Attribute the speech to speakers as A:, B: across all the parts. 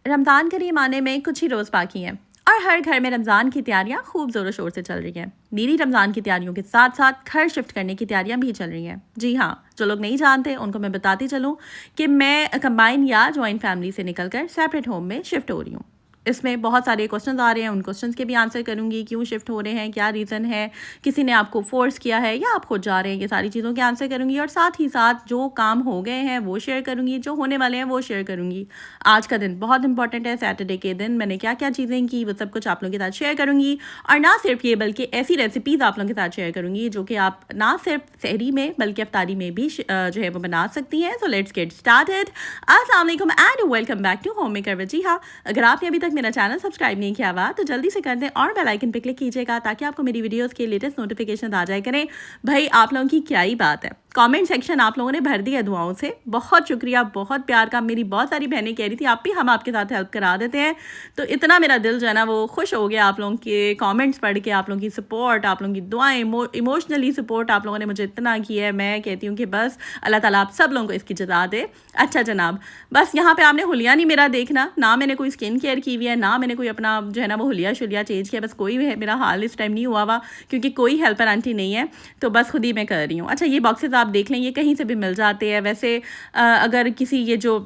A: रमज़ान करीम आने में कुछ ही रोज़ बाकी हैं और हर घर में रमज़ान की तैयारियां खूब ज़ोरों शोर से चल रही हैं। मेरी रमज़ान की तैयारियों के साथ साथ घर शिफ्ट करने की तैयारियां भी चल रही हैं। जी हाँ, जो लोग नहीं जानते उनको मैं बताती चलूँ कि मैं कंबाइन या जॉइंट फैमिली से निकलकर सेपरेट होम में शिफ्ट हो रही हूँ। इसमें बहुत सारे क्वेश्चंस आ रहे हैं, उन क्वेश्चंस के भी आंसर करूंगी, क्यों शिफ्ट हो रहे हैं, क्या रीज़न है, किसी ने आपको फोर्स किया है या आप खुद जा रहे हैं, ये सारी चीज़ों के आंसर करूंगी। और साथ ही साथ जो काम हो गए हैं वो शेयर करूंगी, जो होने वाले हैं वो शेयर करूंगी। आज का दिन बहुत इंपॉर्टेंट है, सैटरडे के दिन मैंने क्या क्या चीज़ें की वो सब कुछ आप लोगों के साथ शेयर करूंगी। और ना सिर्फ ये बल्कि ऐसी रेसिपीज़ आप लोगों के साथ शेयर करूंगी जो कि आप ना सिर्फ सहरी में बल्कि अफ्तारी में भी जो है वो बना सकती हैं। So let's get started. अस्सलाम वालेकुम and welcome back to home maker with. जी हाँ, अगर आपने अभी तक मेरा चैनल सब्सक्राइब नहीं किया हुआ तो जल्दी से कर दें और बेल आइकन पे क्लिक कीजिएगा ताकि आपको मेरी वीडियोस के लेटेस्ट नोटिफिकेशन आ जाए करें। भाई आप लोगों की क्या ही बात है, कमेंट सेक्शन आप लोगों ने भर दिया दुआओं से, बहुत शुक्रिया, बहुत प्यार का। मेरी बहुत सारी बहनें कह रही थी आप भी हम आपके साथ हेल्प करा देते हैं, तो इतना मेरा दिल जो है ना वो खुश हो गया आप लोगों के कमेंट्स पढ़ के, आप लोगों की सपोर्ट, आप लोगों की दुआएं, इमोशनली सपोर्ट आप लोगों ने मुझे इतना की है। मैं कहती हूँ कि बस अल्लाह ताला आप सब लोगों को इसकी जज़ा दे। अच्छा जनाब, बस यहाँ पे आपने हुलिया नहीं मेरा देखना, ना मैंने कोई स्किन केयर की हुई है, ना मैंने कोई अपना जो है ना वो हुलिया शुलिया चेंज किया, बस कोई मेरा हाल इस टाइम नहीं हुआ हुआ क्योंकि कोई हेल्पर आंटी नहीं है, तो बस खुद ही मैं कर रही हूँ। अच्छा, ये बॉक्सेस आप देख लें, ये कहीं से भी मिल जाते हैं। वैसे अगर किसी ये जो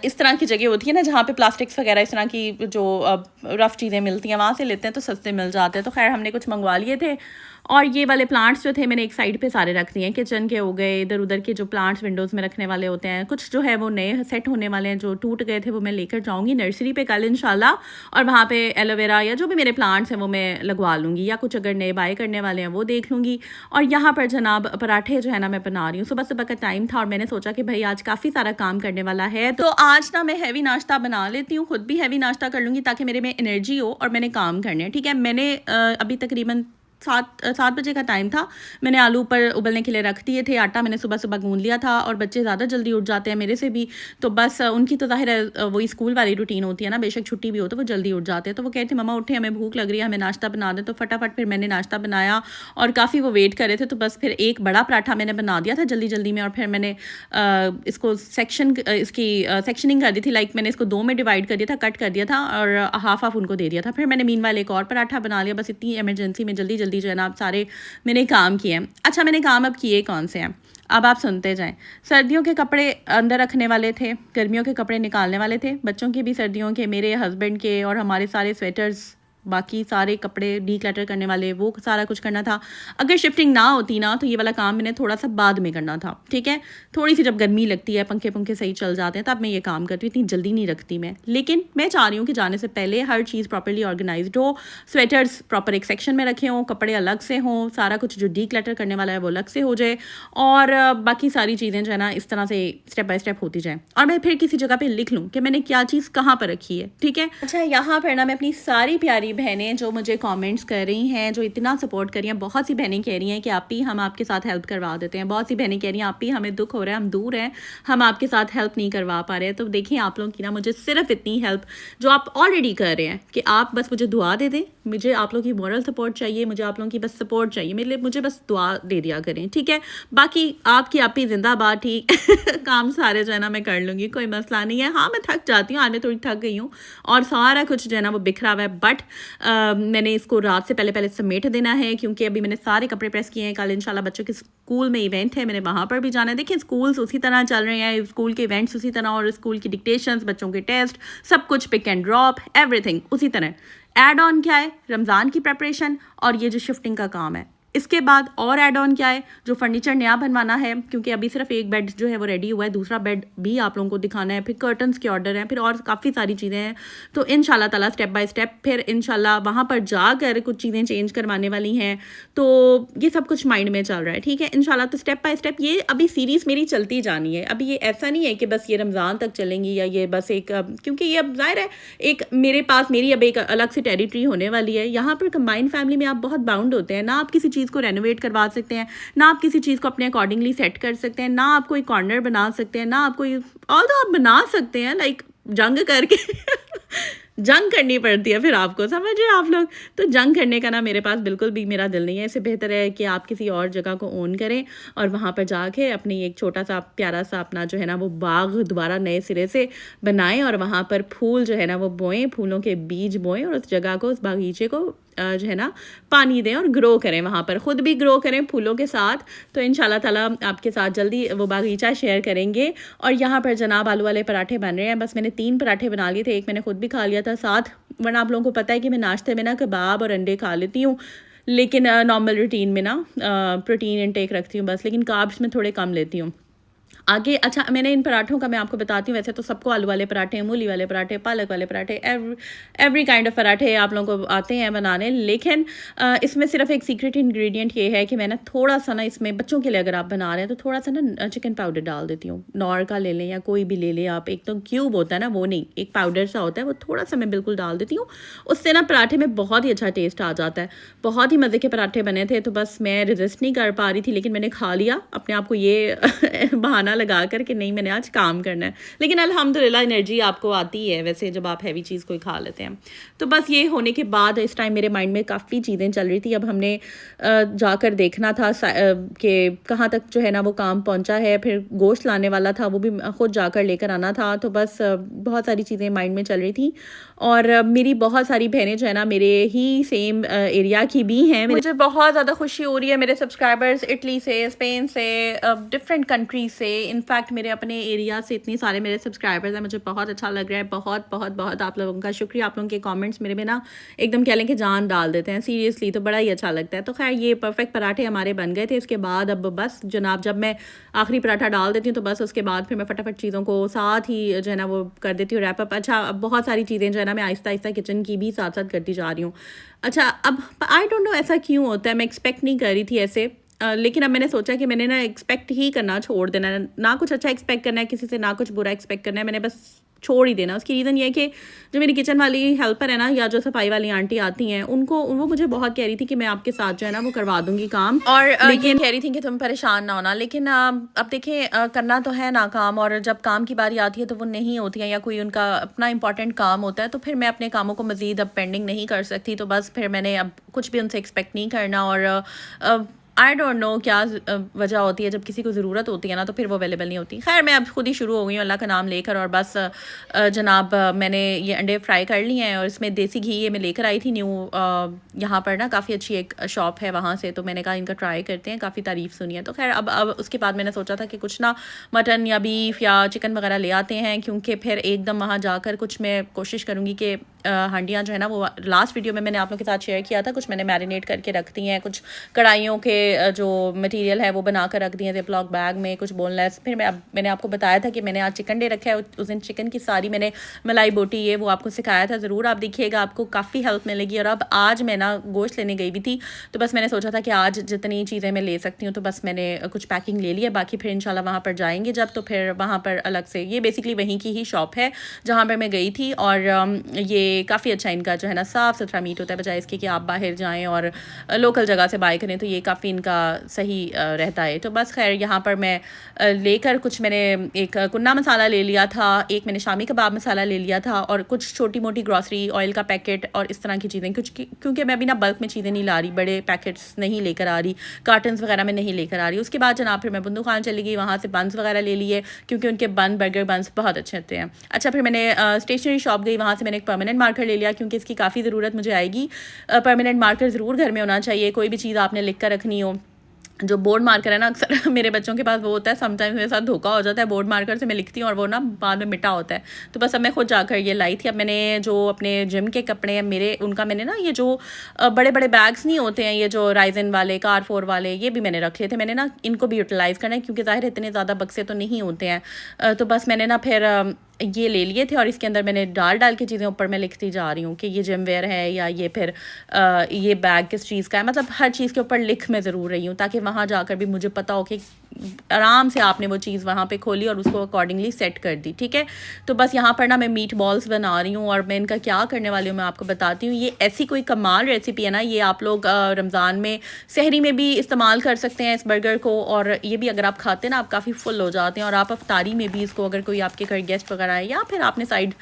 A: इस तरह की जगह होती है ना जहाँ पे प्लास्टिक्स वगैरह इस तरह की जो रफ़ चीज़ें मिलती हैं वहाँ से लेते हैं तो सस्ते मिल जाते हैं। तो खैर हमने कुछ मंगवा लिए थे और ये वाले प्लांट्स जो थे मैंने एक साइड पे सारे रख दिए हैं। किचन के हो गए, इधर उधर के जो प्लांट्स विंडोज़ में रखने वाले होते हैं, कुछ जो है वो नए सेट होने वाले हैं, जो टूट गए थे वो मैं लेकर जाऊँगी नर्सरी पे कल इंशाल्लाह, और वहाँ पे एलोवेरा या जो भी मेरे प्लांट्स हैं वो मैं लगवा लूँगी, या कुछ अगर नए बाय करने वाले हैं वो देख लूँगी। और यहाँ पर जनाब पराठे जो है ना मैं बना रही हूँ। सुबह सुबह का टाइम था और मैंने सोचा कि भाई आज काफ़ी सारा काम करने वाला है, तो आज ना मैं हैवी नाश्ता बना लेती हूँ, खुद भी हैवी नाश्ता कर लूँगी ताकि मेरे में एनर्जी हो और मैंने काम करने हैं। ठीक है, मैंने अभी तकरीबन 7 बजे का टाइम था, मैंने आलू ऊपर उबलने के लिए रख दिए थे, आटा मैंने सुबह सुबह गूंद लिया था। और बच्चे ज़्यादा जल्दी उठ जाते हैं मेरे से भी, तो बस उनकी तो ज़ाहिर है वही स्कूल वाली रूटीन होती है ना, बेशक छुट्टी भी हो तो वो जल्दी उठ जाते हैं। तो वो कहते मम्मा उठे, हमें भूख लग रही है, हमें नाश्ता बना दे। तो फटाफट फिर मैंने नाश्ता बनाया और काफ़ी वो वेट कर रहे थे, तो बस फिर एक बड़ा पराठा मैंने बना दिया था जल्दी जल्दी में। और फिर मैंने इसको इसकी सेक्शनिंग कर दी थी, लाइक मैंने इसको 2 में डिवाइड कर दिया था, कट कर दिया था और हाफ उनको दे दिया था। फिर मैंने मीनवाइल एक और पराठा बना लिया। बस इतनी इमरजेंसी में जल्दी जल्दी जो है ना आप सारे मैंने काम किए हैं। अच्छा, मैंने काम अब किए कौन से हैं अब आप सुनते जाएं। सर्दियों के कपड़े अंदर रखने वाले थे, गर्मियों के कपड़े निकालने वाले थे, बच्चों के भी सर्दियों के, मेरे हस्बैंड के, और हमारे सारे स्वेटर्स, बाकी सारे कपड़े डीक्लटर करने वाले, वो सारा कुछ करना था। अगर शिफ्टिंग ना होती ना तो ये वाला काम मैंने थोड़ा सा बाद में करना था। ठीक है, थोड़ी सी जब गर्मी लगती है, पंखे सही चल जाते हैं, तब मैं ये काम करती हूँ, इतनी जल्दी नहीं रखती मैं। लेकिन मैं चाह रही हूँ कि जाने से पहले हर चीज़ प्रॉपर्ली ऑर्गेनाइज्ड हो, स्वेटर्स प्रॉपर एक सेक्शन में रखे हों, कपड़े अलग से हों, सारा कुछ जो डीक्लटर करने वाला है वो अलग से हो जाए, और बाकी सारी चीज़ें जो है ना इस तरह से स्टेप बाय स्टेप होती जाए, और मैं फिर किसी जगह पर लिख लूँ कि मैंने क्या चीज़ कहाँ पर रखी है। ठीक है। अच्छा, यहाँ पर ना मैं अपनी सारी प्यारी बहनें जो मुझे कमेंट्स कर रही हैं, जो इतना सपोर्ट कर रही हैं, बहुत सी बहनें कह रही हैं कि आप ही हम आपके साथ हेल्प करवा देते हैं, बहुत सी बहनें कह रही हैं आप ही हमें दुख हो रहा है, हम दूर हैं, हम आपके साथ हेल्प नहीं करवा पा रहे हैं। तो देखिए आप लोगों की ना मुझे सिर्फ इतनी हेल्प जो आप ऑलरेडी कर रहे हैं कि आप बस मुझे दुआ दे दें, मुझे आप लोगों की मॉरल सपोर्ट चाहिए, मुझे आप लोगों की बस सपोर्ट चाहिए, मेरे लिए मुझे बस दुआ दे दिया करें। ठीक है, बाकी आपकी आप ही जिंदाबाद। ठीक काम सारे जो है ना मैं कर लूँगी, कोई मसला नहीं है। हाँ, मैं थक जाती हूँ, आज मैं थोड़ी थक गई हूँ और सारा कुछ जो है ना वो बिखरा हुआ है, बट मैंने इसको रात से पहले समेट देना है क्योंकि अभी मैंने सारे कपड़े प्रेस किए हैं। कल इंशाल्लाह बच्चों के स्कूल में इवेंट है, मैंने वहाँ पर भी जाना है। देखिए स्कूल्स उसी तरह चल रहे हैं, स्कूल के इवेंट्स उसी तरह, और स्कूल की डिक्टेशंस, बच्चों के टेस्ट, सब कुछ पिक एंड ड्रॉप, एवरीथिंग उसी तरह। ऐड ऑन क्या है, रमज़ान की प्रेपरेशन और ये जो शिफ्टिंग का काम है। इसके बाद और ऐड ऑन क्या है, जो फर्नीचर नया बनवाना है, क्योंकि अभी सिर्फ एक बेड जो है वो रेडी हुआ है, दूसरा बेड भी आप लोगों को दिखाना है, फिर कर्टन्स के ऑर्डर हैं, फिर और काफ़ी सारी चीज़ें हैं। तो इंशाल्लाह ताला स्टेप बाय स्टेप फिर इंशाल्लाह वहाँ पर जाकर कुछ चीज़ें चेंज करवाने वाली हैं, तो ये सब कुछ माइंड में चल रहा है। ठीक है, इंशाल्लाह तो स्टेप बाय स्टेप ये अभी सीरीज़ मेरी चलती जानी है। अभी ये ऐसा नहीं है कि बस ये रमज़ान तक चलेंगी या ये बस एक, क्योंकि ये अब ज़ाहिर है एक मेरे पास मेरी अब एक अलग से टेरिटरी होने वाली है। यहाँ पर कंबाइंड फैमिली में आप बहुत बाउंड होते हैं, ना आप किसी चीज़ को रेनोवेट करवा सकते हैं, ना आप किसी चीज़ को अपने अकॉर्डिंगली सेट कर सकते हैं, ना आप कोई कॉर्नर बना सकते हैं, ना आप कोई, ऑल तो आप बना सकते हैं लाइक जंग करके जंग करनी पड़ती है फिर आपको, समझ रहे हैं आप लोग। तो जंग करने का ना मेरे पास बिल्कुल भी मेरा दिल नहीं है। इससे बेहतर है कि आप किसी और जगह को ओन करें और वहाँ पर जाके अपनी एक छोटा सा प्यारा सा अपना जो है ना वो बाग दोबारा नए सिरे से बनाएं और वहाँ पर फूल जो है ना वो बोएं, फूलों के बीज बोएं और उस जगह को, उस बागीचे को जो है ना पानी दें और ग्रो करें, वहाँ पर ख़ुद भी ग्रो करें फूलों के साथ। तो इंशाल्लाह ताला आपके साथ जल्दी वो बागीचा शेयर करेंगे। और यहाँ पर जनाब आलू वाले पराठे बन रहे हैं। बस मैंने 3 पराठे बना लिए थे, एक मैंने खुद भी खा लिया था साथ, वरना आप लोगों को पता है कि मैं नाश्ते में ना कबाब और अंडे खा लेती हूँ, लेकिन नॉर्मल रूटीन में ना प्रोटीन इनटेक रखती हूँ बस, लेकिन कार्ब्स में थोड़े कम लेती हूँ आगे। अच्छा, मैंने इन पराठों का मैं आपको बताती हूँ। वैसे तो सबको आलू वाले पराठे, मूली वाले पराठे, पालक वाले पराठे, एवरी काइंड ऑफ पराठे आप लोगों को आते हैं बनाने, लेकिन इसमें सिर्फ एक सीक्रेट इंग्रेडिएंट ये है कि मैं ना थोड़ा सा ना इसमें बच्चों के लिए अगर आप बना रहे हैं तो थोड़ा सा ना चिकन पाउडर डाल देती हूँ। नॉर का ले लें या कोई भी ले लें आप, एक तो क्यूब होता है ना वो नहीं, एक पाउडर सा होता है, वो थोड़ा सा मैं बिल्कुल डाल देती हूँ। उससे ना पराठे में बहुत ही अच्छा टेस्ट आ जाता है। बहुत ही मज़े के पराठे बने थे। तो बस मैं रेजिस्ट नहीं कर पा रही थी, लेकिन मैंने खा लिया अपने आप को ये बहाना लगा कर कि नहीं मैंने आज काम करना है। लेकिन अल्हम्दुलिल्लाह एनर्जी आपको आती है वैसे जब आप हैवी चीज़ कोई खा लेते हैं। तो बस ये होने के बाद इस टाइम मेरे माइंड में काफ़ी चीज़ें चल रही थी। अब हमने जाकर देखना था कि कहाँ तक जो है ना वो काम पहुँचा है। फिर गोश्त लाने वाला था, वो भी ख़ुद जाकर लेकर आना था। तो बस बहुत सारी चीज़ें माइंड में चल रही थी। और मेरी बहुत सारी बहनें जो है ना मेरे ही सेम एरिया की भी हैं। मुझे बहुत ज़्यादा खुशी हो रही है। मेरे सब्सक्राइबर्स इटली से, स्पेन से, डिफरेंट कंट्रीज से, इनफैक्ट मेरे अपने एरिया से इतनी सारे मेरे सब्सक्राइबर्स हैं। मुझे बहुत अच्छा लग रहा है। बहुत बहुत बहुत आप लोगों का शुक्रिया। आप लोगों के कमेंट्स मेरे में ना एकदम कह लें कि जान डाल देते हैं सीरियसली, तो बड़ा ही अच्छा लगता है। तो खैर ये परफेक्ट पराठे हमारे बन गए थे। इसके बाद अब बस जनाब जब मैं आखिरी पराठा डाल देती हूँ तो बस उसके बाद फिर मैं फटाफट चीज़ों को साथ ही जो है ना वो कर देती हूँ रैप अप। अच्छा, अब बहुत सारी चीज़ें जो है ना मैं आहिस्ता आहिस्ता किचन की भी साथ साथ करती जा रही हूँ। अच्छा, अब आई डोंट नो ऐसा क्यों होता है, मैं एक्सपेक्ट नहीं कर रही थी ऐसे, लेकिन अब मैंने सोचा कि मैंने ना एक्सपेक्ट ही करना छोड़ देना है। ना कुछ अच्छा एक्सपेक्ट करना है किसी से, ना कुछ बुरा एक्सपेक्ट करना है, मैंने बस छोड़ ही देना। उसकी रीज़न ये है कि जो मेरी किचन वाली हेल्पर है ना, या जो सफाई वाली आंटी आती हैं, उनको वो मुझे बहुत कह रही थी कि मैं आपके साथ जो है ना वो करवा दूंगी काम, और लेकिन कह रही थी कि तुम परेशान ना होना। लेकिन अब देखें, करना तो है ना काम, और जब काम की बारी आती है तो वो नहीं होती है या कोई उनका अपना इंपॉर्टेंट काम होता है, तो फिर मैं अपने कामों को मज़ीद अब पेंडिंग नहीं कर सकती। तो बस फिर मैंने अब कुछ भी उनसे एक्सपेक्ट नहीं करना। और आई डोंट नो क्या वजह होती है, जब किसी को ज़रूरत होती है ना तो फिर वो अवेलेबल नहीं होती। खैर मैं अब खुद ही शुरू हो गई हूँ अल्लाह का नाम लेकर। और बस जनाब मैंने ये अंडे फ्राई कर लिए हैं, और इसमें देसी घी ये मैं लेकर आई थी न्यू, यहाँ पर ना काफ़ी अच्छी एक शॉप है वहाँ से, तो मैंने कहा इनका ट्राई करते हैं, काफ़ी तारीफ़ सुनी है। तो खैर अब उसके बाद मैंने सोचा था कि कुछ ना मटन या बीफ या चिकन वगैरह ले आते हैं, क्योंकि फिर एकदम वहाँ जाकर कुछ मैं कोशिश करूँगी कि हांडियाँ जो है ना वो लास्ट वीडियो में मैंने आप लोगों के साथ शेयर किया था, कुछ मैंने मैरिनेट करके रख दी हैं, कुछ कढ़ाइयों के जो मटेरियल है वो बना कर रख दिए ज़िपलॉक बैग में, कुछ बोनलेस। फिर मैंने आपको बताया था कि मैंने आज चिकन डे रखा है, उस दिन चिकन की सारी मैंने मलाई बोटी ये वो आपको सिखाया था, ज़रूर आप देखिएगा, आपको काफ़ी हेल्प मिलेगी। और अब आज मैं ना गोश्त लेने गई भी थी, तो बस मैंने सोचा था कि आज जितनी चीज़ें मैं ले सकती हूँ तो बस मैंने कुछ पैकिंग ले लिया, बाकी फिर इंशाल्लाह वहाँ पर जाएंगे जब, तो फिर वहाँ पर अलग से, ये बेसिकली वहीं की ही शॉप है जहाँ पर मैं गई थी। और ये काफ़ी अच्छा इनका जो है ना साफ़ सुथरा मीट होता है, बजाय इसके कि आप बाहर जाएँ और लोकल जगह से बाय करें, तो ये काफ़ी इनका सही रहता है। तो बस खैर यहाँ पर मैं लेकर कुछ मैंने एक कुन्ना मसाला ले लिया था, एक मैंने शामी कबाब मसाला ले लिया था, और कुछ छोटी मोटी ग्रॉसरी, ऑयल का पैकेट और इस तरह की चीज़ें, क्योंकि मैं अभी ना बल्क में चीज़ें नहीं ला रही, बड़े पैकेट्स नहीं लेकर आ रही, कार्टन्स वगैरह में नहीं लेकर आ रही। उसके बाद जनाब फिर मैं बुंदू खान चली गई, वहाँ से बन्स वगैरह ले लिए, क्योंकि उनके बर्गर बन्स बहुत अच्छे होते हैं। अच्छा, फिर मैंने स्टेशनरी शॉप गई, वहाँ से मैंने एक परमानेंट मार्कर ले लिया, क्योंकि इसकी काफ़ी ज़रूरत मुझे आएगी। परमानेंट मार्कर ज़रूर घर में होना चाहिए, कोई भी चीज़ आपने लिख कर रखनी हो। जो बोर्ड मार्कर है ना, अक्सर मेरे बच्चों के पास वो होता है, समटाइम्स मेरे साथ धोखा हो जाता है, बोर्ड मार्कर से मैं लिखती हूँ और वो ना बाद में मिटा होता है। तो बस अब मैं खुद जाकर ये लाई थी। अब मैंने जो अपने जिम के कपड़े हैं मेरे, उनका मैंने ना ये जो बड़े बड़े बैग्स नहीं होते हैं, ये जो राइजन वाले, कार4 वाले, ये भी मैंने रखे थे। मैंने ना इनको भी यूटिलाइज़ करना है, क्योंकि ज़ाहिर इतने ज़्यादा बक्से तो नहीं होते हैं। तो बस मैंने ना फिर ये ले लिए थे, और इसके अंदर मैंने डाल के चीज़ें ऊपर मैं लिखती जा रही हूँ कि ये जिम वेयर है, या ये फिर ये बैग किस चीज़ का है, मतलब हर चीज़ के ऊपर लिख मैं ज़रूर रही हूँ, ताकि वहाँ जाकर भी मुझे पता हो कि आराम से आपने वो चीज़ वहाँ पे खोली और उसको अकॉर्डिंगली सेट कर दी, ठीक है। तो बस यहाँ पर ना मैं मीट बॉल्स बना रही हूँ और मैं इनका क्या करने वाली हूँ मैं आपको बताती हूँ। ये ऐसी कोई कमाल रेसिपी है ना, ये आप लोग रमज़ान में सहरी में भी इस्तेमाल कर सकते हैं इस बर्गर को, और ये भी अगर आप खाते हैं ना आप काफ़ी फुल हो जाते हैं, और आप अफ्तारी में भी इसको अगर कोई आपके घर गेस्ट वगैरह आए या फिर आपने साइड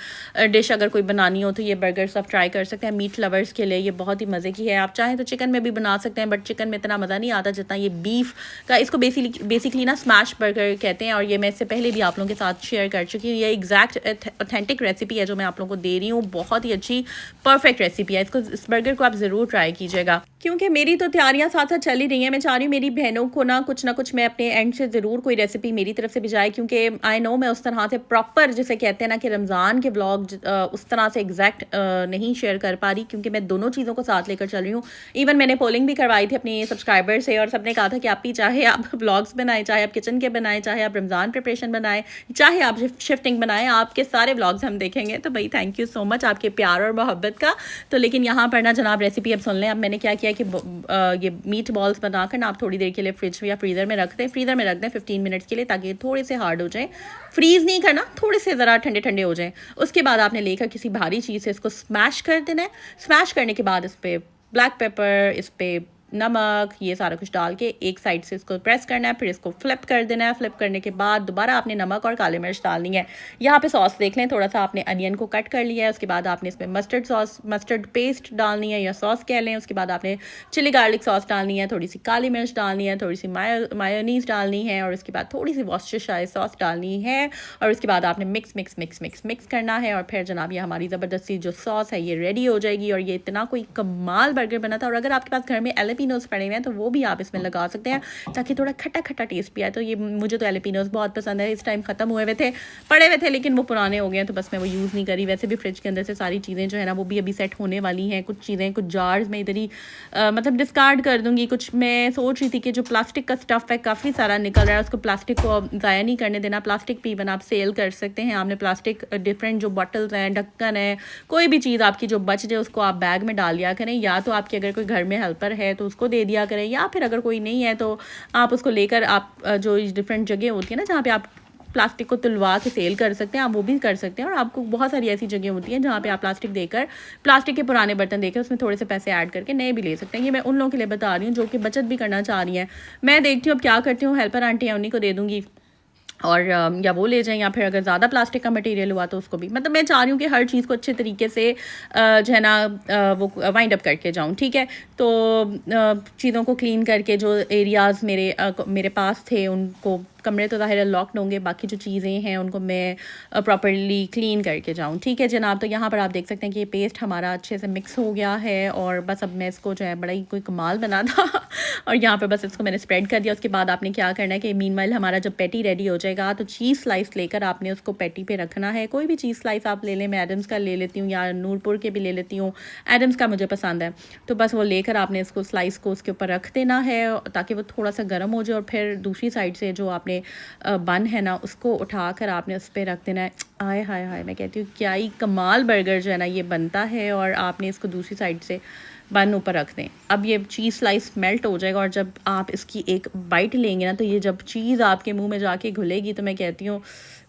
A: डिश अगर कोई बनानी हो तो ये बर्गर्स आप ट्राई कर सकते हैं। मीट लवर्स के लिए ये बहुत ही मज़े की है। आप चाहें तो चिकन में भी बना सकते हैं, बट चिकन में इतना मज़ा नहीं आता जितना ये बीफ का। इसको बेसिकली ना स्मैश बर्गर कहते हैं, और ये मैं इससे पहले भी आप लोगों के साथ शेयर कर चुकी हूँ। ये एग्जैक्ट ऑथेंटिक रेसिपी है जो मैं आप लोगों को दे रही हूँ, बहुत ही अच्छी परफेक्ट रेसिपी है। इस बर्गर को आप ज़रूर ट्राई कीजिएगा, क्योंकि मेरी तो तैयारियां साथ साथ चल ही रही हैं। मैं चाह रही हूँ मेरी बहनों को ना कुछ मैं अपने एंड से ज़रूर कोई रेसिपी मेरी तरफ से भी जाए, क्योंकि आई नो मैं उस तरह से प्रॉपर जिसे कहते हैं ना कि रमज़ान के व्लॉग उस तरह से एग्जैक्ट नहीं शेयर कर पा रही, क्योंकि मैं दोनों चीज़ों को साथ लेकर चल रही हूँ। इवन मैंने पोलिंग भी करवाई थी अपनी सब्सक्राइबर से, और सबने कहा था कि आप ही चाहे आप व्लॉग्स बनाएं, चाहे आप किचन के बनाएं, चाहे आप रमज़ान प्रिपरेशन बनाएं, चाहे आप शिफ्टिंग बनाएं, आपके सारे व्लॉग्स हम देखेंगे। तो भाई थैंक यू सो मच आपके प्यार और मोहब्बत का। तो लेकिन यहाँ पर ना जनाब रेसिपी अब सुन लें। अब मैंने क्या किया कि ये मीट बॉल्स बनाकर ना आप थोड़ी देर के लिए फ्रिज या फ्रीज़र में रख दें। 15 मिनट्स के लिए, ताकि थोड़े से हार्ड हो जाए। फ्रीज़ नहीं करना, थोड़े से ज़रा ठंडे ठंडे हो जाएं। उसके बाद आपने लेकर किसी भारी चीज़ से इसको स्मैश कर देना है। स्मैश करने के बाद इस पर ब्लैक पेपर, इस पर नमक, ये सारा कुछ डाल के एक साइड से इसको प्रेस करना है, फिर इसको फ्लिप कर देना है। फ्लिप करने के बाद दोबारा आपने नमक और काली मिर्च डालनी है। यहाँ पे सॉस देख लें, थोड़ा सा आपने अनियन को कट कर लिया है। उसके बाद आपने इसमें मस्टर्ड पेस्ट डालनी है या सॉस कह लें। उसके बाद आपने चिली गार्लिक सॉस डालनी है, थोड़ी सी काली मिर्च डालनी है, थोड़ी सी मायोनीज डालनी है, और उसके बाद थोड़ी सी वॉस्टरशायर सॉस डालनी है। और उसके बाद आपने मिक्स करना है, और फिर जनाब ये हमारी ज़बरदस्ती जो सॉस है ये रेडी हो जाएगी। और ये इतना कोई कमाल बर्गर बना था। और अगर आपके पास घर में एलेपिनोज पड़े हुए हैं तो वो भी आप इसमें लगा सकते हैं, ताकि थोड़ा खट्टा खट्टा टेस्ट भी आए। तो ये मुझे तो एलेपिनोज बहुत पसंद है। इस टाइम ख़त्म पड़े हुए थे, लेकिन वो पुराने हो गए हैं तो बस मैं वो यूज़ नहीं करी। वैसे भी फ्रिज के अंदर से सारी चीज़ें जो है ना वो भी अभी सेट होने वाली हैं। कुछ चीज़ें कुछ जार्स में इधर ही मतलब डिस्कार्ड कर दूँगी। कुछ मैं सोच रही थी कि जो प्लास्टिक का स्टफ़ है काफ़ी सारा निकल रहा है, उसको प्लास्टिक को ज़ाया नहीं करने देना। प्लास्टिक भी इवन आप सेल कर सकते हैं। आपने प्लास्टिक डिफरेंट जो बॉटल्स हैं, ढक्कन है, कोई भी चीज़ आपकी जो बच जाए उसको आप बैग में डाल लिया करें। या तो आपके अगर कोई घर में हेल्पर है तो उसको दे दिया करें, या फिर अगर कोई नहीं है तो आप उसको लेकर आप जो डिफरेंट जगह होती है ना जहाँ पे आप प्लास्टिक को तुलवा के सेल कर सकते हैं, आप वो भी कर सकते हैं। और आपको बहुत सारी ऐसी जगह होती हैं जहाँ पे आप प्लास्टिक के पुराने बर्तन देकर उसमें थोड़े से पैसे ऐड करके नए भी ले सकते हैं। ये मैं उन लोगों के लिए बता रही हूँ जो कि बचत भी करना चाह रही हैं। मैं देखती हूँ अब क्या करती हूँ, हेल्पर आंटी है उन्हीं को दे दूँगी, और या वो ले जाएं, या फिर अगर ज़्यादा प्लास्टिक का मटेरियल हुआ तो उसको भी। मतलब मैं चाह रही हूँ कि हर चीज़ को अच्छे तरीके से जो है ना वो वाइंड अप करके जाऊँ, ठीक है। तो चीज़ों को क्लीन करके जो एरियाज़ मेरे पास थे उनको, कमरे तो ज़ाहिर लॉक्ड होंगे, बाकी जो चीज़ें हैं उनको मैं प्रॉपर्ली क्लीन करके जाऊँ, ठीक है जनाब। तो यहाँ पर आप देख सकते हैं कि ये पेस्ट हमारा अच्छे से मिक्स हो गया है, और बस अब मैं इसको जो है बड़ा ही कोई कमाल बना था और यहाँ पर बस इसको मैंने स्प्रेड कर दिया। उसके बाद आपने क्या करना है कि मीनवाइल हमारा जब पैटी रेडी हो जाएगा तो चीज़ स्लाइस लेकर आपने उसको पैटी पे रखना है। कोई भी चीज़ स्लाइस आप ले लें, मैं एडम्स का ले लेती हूँ या नूरपुर के भी ले लेती हूँ, एडम्स का मुझे पसंद है। तो बस वो लेकर आपने इसको स्लाइस को उसके ऊपर रख देना है ताकि वो थोड़ा सा गर्म हो जाए, और फिर दूसरी साइड से जो आपने बन है ना उसको उठाकर आपने उस पर रख देना है। आय हाय हाय, मैं कहती हूँ क्या ही कमाल बर्गर जो है ना ये बनता है। और आपने इसको दूसरी साइड से बन ऊपर रख दें। अब ये चीज़ स्लाइस मेल्ट हो जाएगा, और जब आप इसकी एक बाइट लेंगे ना तो ये जब चीज़ आपके मुंह में जाके घुलेगी तो मैं कहती हूँ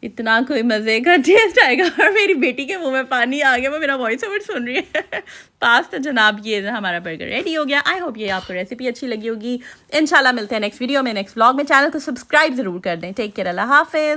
A: इतना कोई मज़े का टेस्ट आएगा। और मेरी बेटी के मुंह में पानी आ गया, वो मेरा वॉइस ओवर सुन रही है पास। तो जनाब ये हमारा बर्गर रेडी हो गया। आई होप ये आपको रेसिपी अच्छी लगी होगी। इंशाल्लाह मिलते हैं नेक्स्ट वीडियो में, नेक्स्ट व्लॉग में। चैनल को सब्सक्राइब ज़रूर कर दें। टेक केयर, अल्लाह हाफिज़।